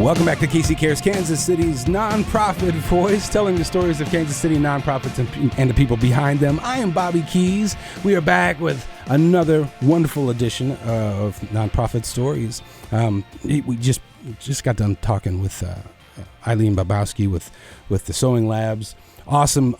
Welcome back to Casey Cares, Kansas City's nonprofit voice, telling the stories of Kansas City nonprofits and the people behind them. I am Bobby Keys. We are back with another wonderful edition of Nonprofit Stories. We just got done talking with Eileen Babowski with the Sewing Labs. Awesome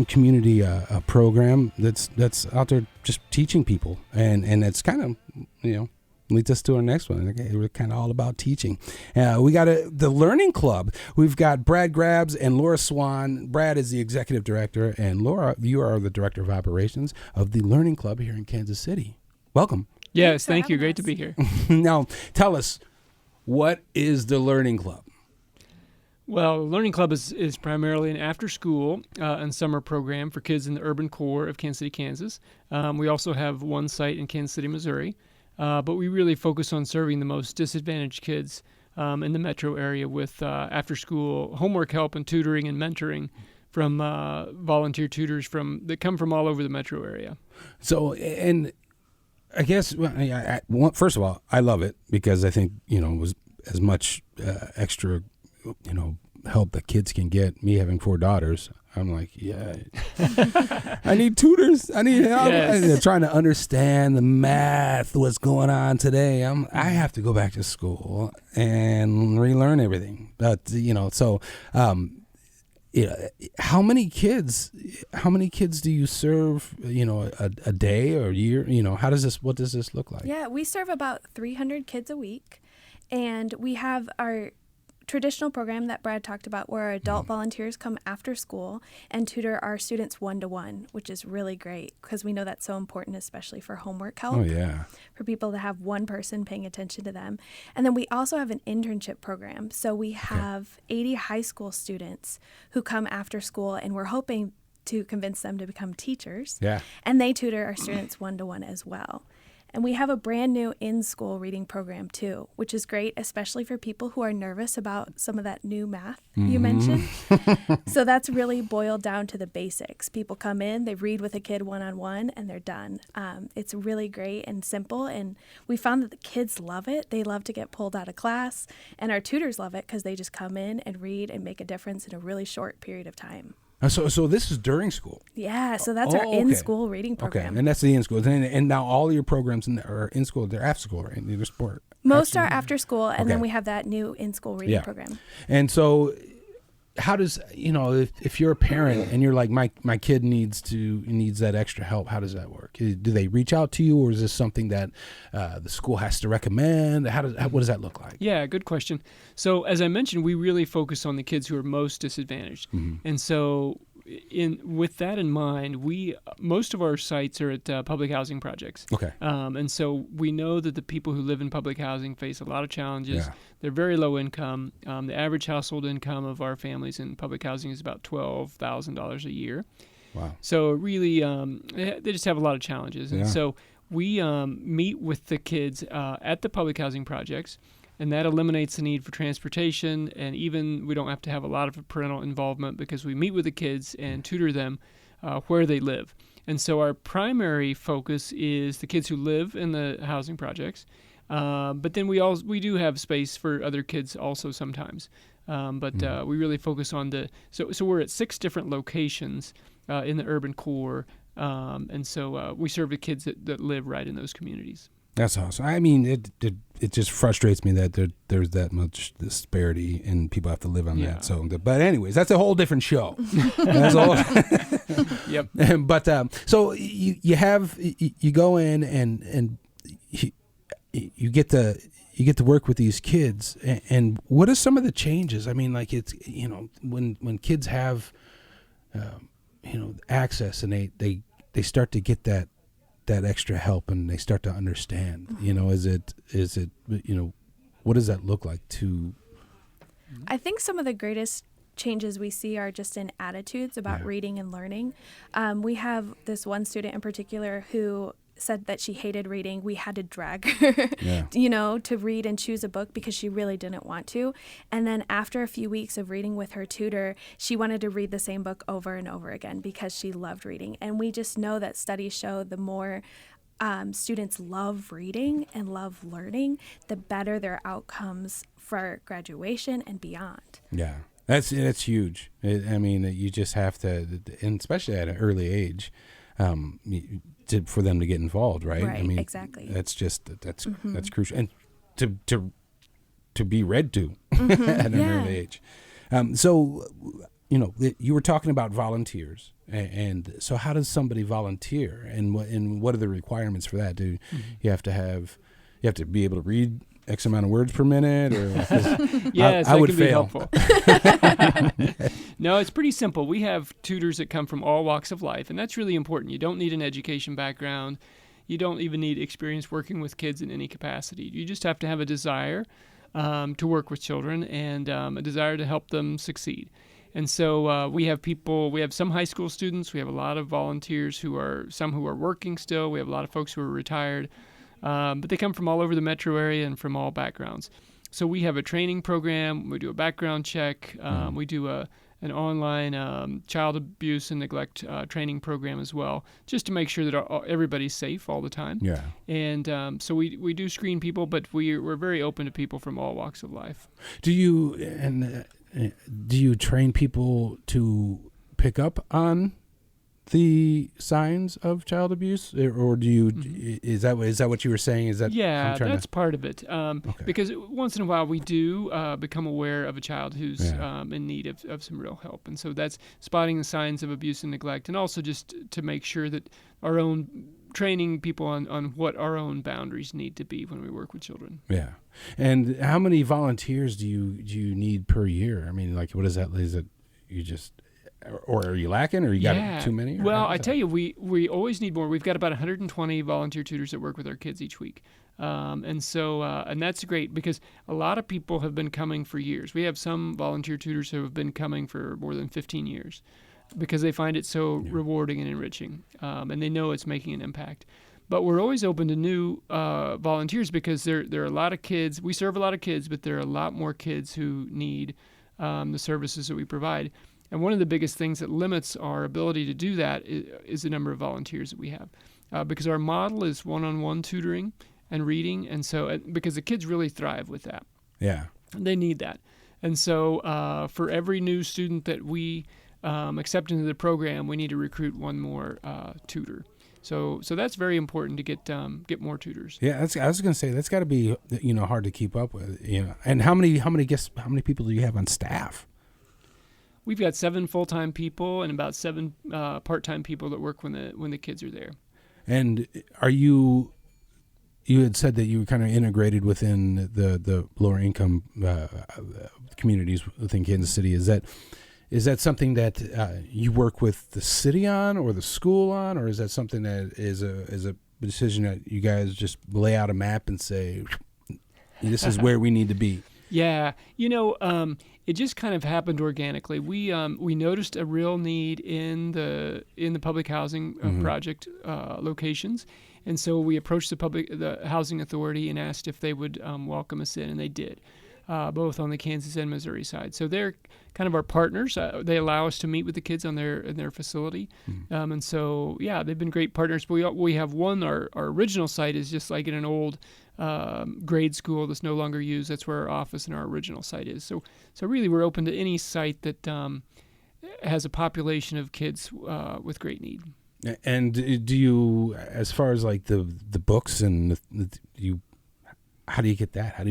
community program that's out there just teaching people, and it's kind of, leads us to our next one. Okay, we're kind of all about teaching. We got the Learning Club. We've got Brad Grabs and Laura Swan. Brad is the executive director, and Laura, you are the director of operations of the Learning Club here in Kansas City. Welcome. Yes, thank you. Great to be here. Now, tell us, what is the Learning Club? Well, the Learning Club is primarily an after-school and summer program for kids in the urban core of Kansas City, Kansas. We also have one site in Kansas City, Missouri. But we really focus on serving the most disadvantaged kids in the metro area with after-school homework help and tutoring and mentoring from volunteer tutors that come from all over the metro area. So, and I guess, first of all, I love it because I think, it was as much extra, help that kids can get. Me having 4 daughters, I'm like, yeah, I need tutors. I need help. Yes. They're trying to understand the math, what's going on today. I have to go back to school and relearn everything. But, how many kids do you serve, a day or a year? What does this look like? Yeah, we serve about 300 kids a week, and we have our traditional program that Brad talked about where our adult volunteers come after school and tutor our students one-to-one, which is really great because we know that's so important, especially for homework help. Oh, yeah. For people to have one person paying attention to them. And then we also have an internship program. So we have 80 high school students who come after school, and we're hoping to convince them to become teachers. Yeah. And they tutor our students one-to-one as well. And we have a brand new in-school reading program too, which is great, especially for people who are nervous about some of that new math you mentioned. So that's really boiled down to the basics. People come in, they read with a kid one-on-one, and they're done. It's really great and simple, and we found that the kids love it. They love to get pulled out of class, and our tutors love it because they just come in and read and make a difference in a really short period of time. So this is during school? Yeah, so that's our in-school reading program. Okay, and that's the in-school. And now all your programs are in school, they're after school, right? They're sport. Most are after school, and then we have that new in-school reading program. And so how does, if you're a parent and you're like, my kid needs that extra help, how does that work? Do they reach out to you, or is this something that the school has to recommend? What does that look like? Yeah, good question. So as I mentioned, we really focus on the kids who are most disadvantaged. Mm-hmm. And so with that in mind, most of our sites are at public housing projects. Okay. And so we know that the people who live in public housing face a lot of challenges. Yeah. They're very low income. The average household income of our families in public housing is about $12,000 a year. Wow. So really, they just have a lot of challenges. And so we meet with the kids at the public housing projects, and that eliminates the need for transportation, and even we don't have to have a lot of parental involvement because we meet with the kids and tutor them where they live. And so our primary focus is the kids who live in the housing projects, but then we do have space for other kids also sometimes. But we really focus on so we're at 6 different locations in the urban core, and so we serve the kids that live right in those communities. That's awesome. I mean, it just frustrates me that there's that much disparity and people have to live on that. So, but anyways, that's a whole different show. That's a whole Yep. But so you go in and you get to work with these kids, and what are some of the changes? I mean, like it's when kids have access and they start to get that extra help and they start to understand, is it what does that look like to? I think some of the greatest changes we see are just in attitudes about reading and learning. We have this one student in particular who said that she hated reading. We had to drag her, to read and choose a book because she really didn't want to. And then after a few weeks of reading with her tutor, she wanted to read the same book over and over again because she loved reading. And we just know that studies show the more students love reading and love learning, the better their outcomes for graduation and beyond. Yeah, that's huge. I mean, you just have to, and especially at an early age, for them to get involved, right? Right, I mean, exactly. That's crucial, and to be read to at an early age. So, you were talking about volunteers, and so how does somebody volunteer, and what are the requirements for that? Do you have to be able to read X amount of words per minute, or yes, I that would can fail. be helpful. No, it's pretty simple. We have tutors that come from all walks of life, and that's really important. You don't need an education background. You don't even need experience working with kids in any capacity. You just have to have a desire to work with children and a desire to help them succeed. And so we have some high school students, we have a lot of volunteers some who are working still, we have a lot of folks who are retired, but they come from all over the metro area and from all backgrounds. So we have a training program, we do a background check, we do an online child abuse and neglect training program as well, just to make sure that everybody's safe all the time. Yeah. And so we do screen people, but we're very open to people from all walks of life. Do you train people to pick up on the signs of child abuse, or do you? Is that what you were saying? Is that that's part of it? Okay. Because once in a while we do become aware of a child who's in need of some real help, and so that's spotting the signs of abuse and neglect, and also just to make sure that our own training people on what our own boundaries need to be when we work with children. Yeah. And how many volunteers do you need per year? I mean, like, what is that? Is it you just, or are you lacking, or you got too many? Well, I tell you, we always need more. We've got about 120 volunteer tutors that work with our kids each week. And that's great because a lot of people have been coming for years. We have some volunteer tutors who have been coming for more than 15 years because they find it so rewarding and enriching, and they know it's making an impact. But we're always open to new volunteers because there are a lot of kids. We serve a lot of kids, but there are a lot more kids who need the services that we provide. And one of the biggest things that limits our ability to do that is the number of volunteers that we have, because our model is one-on-one tutoring and reading, and so because the kids really thrive with that. Yeah, they need that. And so for every new student that we accept into the program, we need to recruit one more tutor. So that's very important to get more tutors. Yeah, I was going to say that's got to be hard to keep up with. And how many people do you have on staff? We've got 7 full-time people and about 7 part-time people that work when the kids are there. And are you had said that you were kind of integrated within the lower income communities within Kansas City. Is that something that you work with the city on, or the school on, or is that something that is a decision that you guys just lay out a map and say, this is where we need to be? Yeah, it just kind of happened organically. We noticed a real need in the public housing project locations, and so we approached the housing authority and asked if they would welcome us in, and they did. Both on the Kansas and Missouri side. So they're kind of our partners. They allow us to meet with the kids in their facility. And so, they've been great partners. We have one, our original site is just like in an old grade school that's no longer used. That's where our office and our original site is. So really we're open to any site that has a population of kids with great need. And do you, as far as like the books and how do you get that?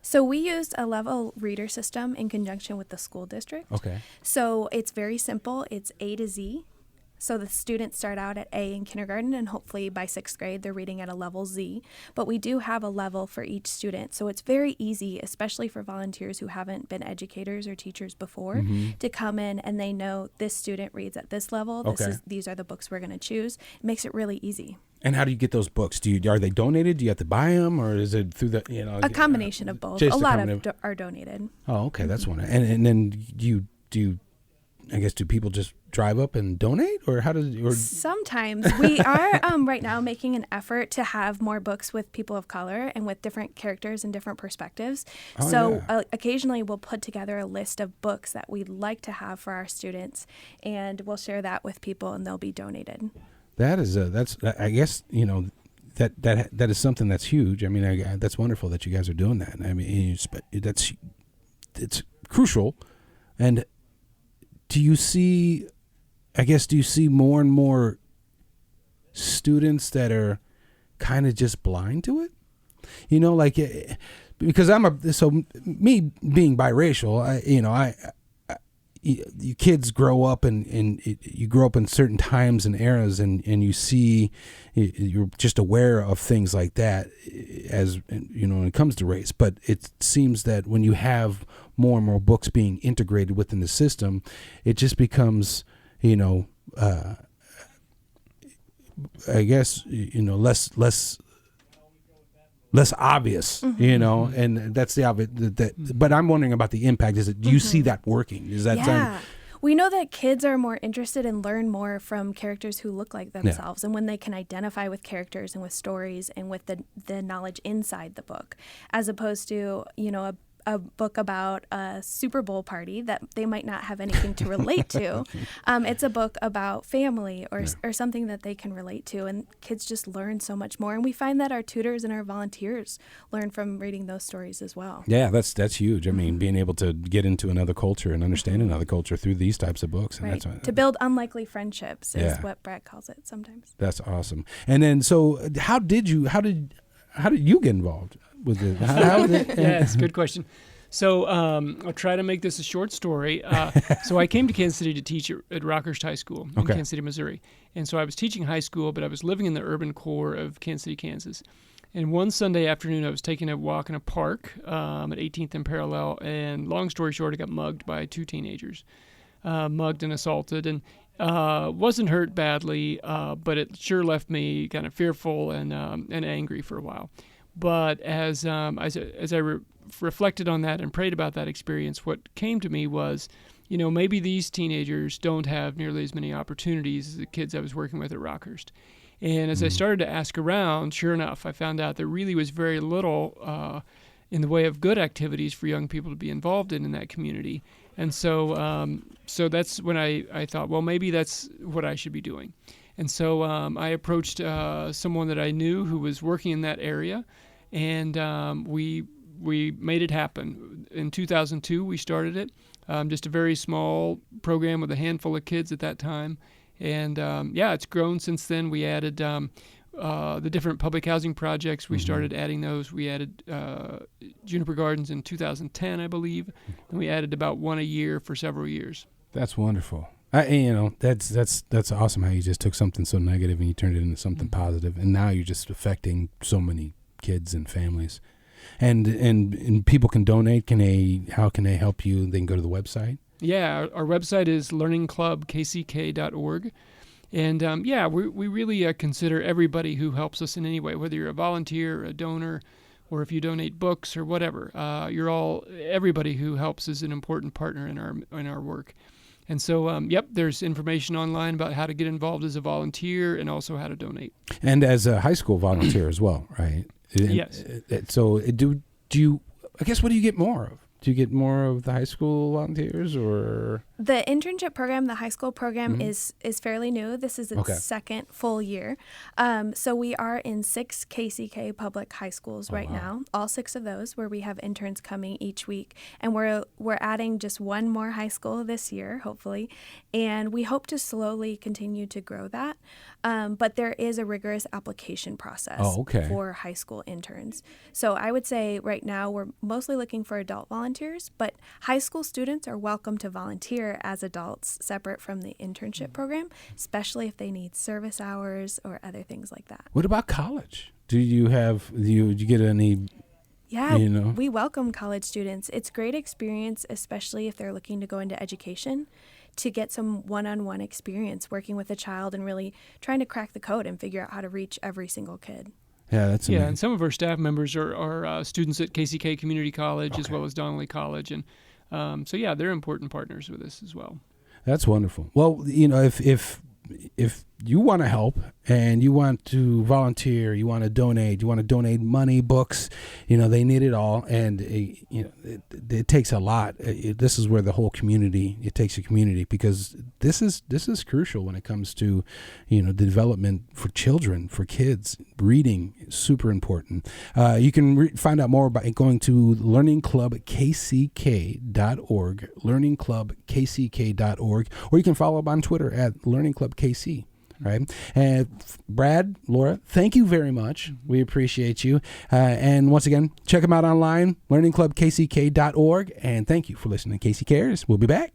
So we used a level reader system in conjunction with the school district. Okay. So it's very simple. It's A to Z. So the students start out at A in kindergarten, and hopefully by 6th grade they're reading at a level Z. But we do have a level for each student. So it's very easy, especially for volunteers who haven't been educators or teachers before, to come in and they know this student reads at this level. These are the books we're going to choose. It makes it really easy. And how do you get those books? Are they donated? Do you have to buy them, or is it through a combination of both? A lot are donated. Oh, okay, that's one. And then do you, I guess, do people just drive up and donate, or how does? Or sometimes we are right now making an effort to have more books with people of color and with different characters and different perspectives. Occasionally we'll put together a list of books that we'd like to have for our students, and we'll share that with people, and they'll be donated. That's I guess that is something that's huge. I mean, that's wonderful that you guys are doing that. I mean, it's crucial. And do you see more and more students that are kind of just blind to it? You know, like, because me being biracial, you kids grow up and you grow up in certain times and eras, and you see, you're just aware of things like that, as you know, when it comes to race. But it seems that when you have more and more books being integrated within the system, it just becomes, I guess, less obvious, and that's the obvious. But I'm wondering about the impact. Do you see that working? Is that yeah? We know that kids are more interested and learn more from characters who look like themselves, and when they can identify with characters and with stories and with the knowledge inside the book, as opposed to a book about a Super Bowl party that they might not have anything to relate to. It's a book about family or something that they can relate to, and kids just learn so much more. And we find that our tutors and our volunteers learn from reading those stories as well. Yeah, that's huge. I mean, being able to get into another culture and understand another culture through these types of books. And right. To build unlikely friendships is what Brad calls it sometimes. That's awesome. And then, so how did you get involved with it? Yeah, it's a good question. So I'll try to make this a short story. So I came to Kansas City to teach at Rockhurst High School in Kansas City, Missouri. And so I was teaching high school, but I was living in the urban core of Kansas City, Kansas. And one Sunday afternoon, I was taking a walk in a park at 18th and Parallel. And long story short, I got mugged by two teenagers, mugged and assaulted. And wasn't hurt badly, but it sure left me kind of fearful and angry for a while. But as I reflected on that and prayed about that experience, what came to me was, maybe these teenagers don't have nearly as many opportunities as the kids I was working with at Rockhurst. And as I started to ask around, sure enough, I found out there really was very little in the way of good activities for young people to be involved in that community. And so that's when I thought, well, maybe that's what I should be doing. And so I approached someone that I knew who was working in that area, and we made it happen. In 2002, we started it, just a very small program with a handful of kids at that time. And it's grown since then. We added the different public housing projects. We started adding those. We added Juniper Gardens in 2010, I believe, and we added about one a year for several years. That's wonderful. That's awesome how you just took something so negative and you turned it into something positive, and now you're just affecting so many kids and families. And people can donate. How can they help you? They can go to the website. Yeah, our website is learningclubkck.org. And we really consider everybody who helps us in any way, whether you're a volunteer, a donor, or if you donate books or whatever. Everybody who helps is an important partner in our work. And so, there's information online about how to get involved as a volunteer and also how to donate. And as a high school volunteer as well, right? Yes. So do you, I guess, what do you get more of? Do you get more of the high school volunteers, or? The internship program, the high school program, is fairly new. This is its second full year. So we are in 6 KCK public high schools right now, all 6 of those, where we have interns coming each week. And we're adding just one more high school this year, hopefully. And we hope to slowly continue to grow that. But there is a rigorous application process for high school interns. So I would say right now we're mostly looking for adult volunteers, but high school students are welcome to volunteer as adults separate from the internship program, especially if they need service hours or other things like that. What about college? Do you get any? Yeah, we welcome college students. It's a great experience, especially if they're looking to go into education, to get some one-on-one experience working with a child and really trying to crack the code and figure out how to reach every single kid. Yeah, that's amazing. And some of our staff members are students at KCK Community College as well as Donnelly College, and they're important partners with us as well. That's wonderful. Well, if you want to help and you want to volunteer, you want to donate money, books, they need it all. And, it takes a lot. This is where the whole community, it takes a community, because this is crucial when it comes to, the development for children, for kids. Reading is super important. You can find out more by going to learningclubkck.org, learningclubkck.org, or you can follow up on Twitter at learningclubkc. Right. And Brad, Laura, thank you very much. We appreciate you. And once again, check them out online, learningclubkck.org. And thank you for listening to Casey Cares. We'll be back.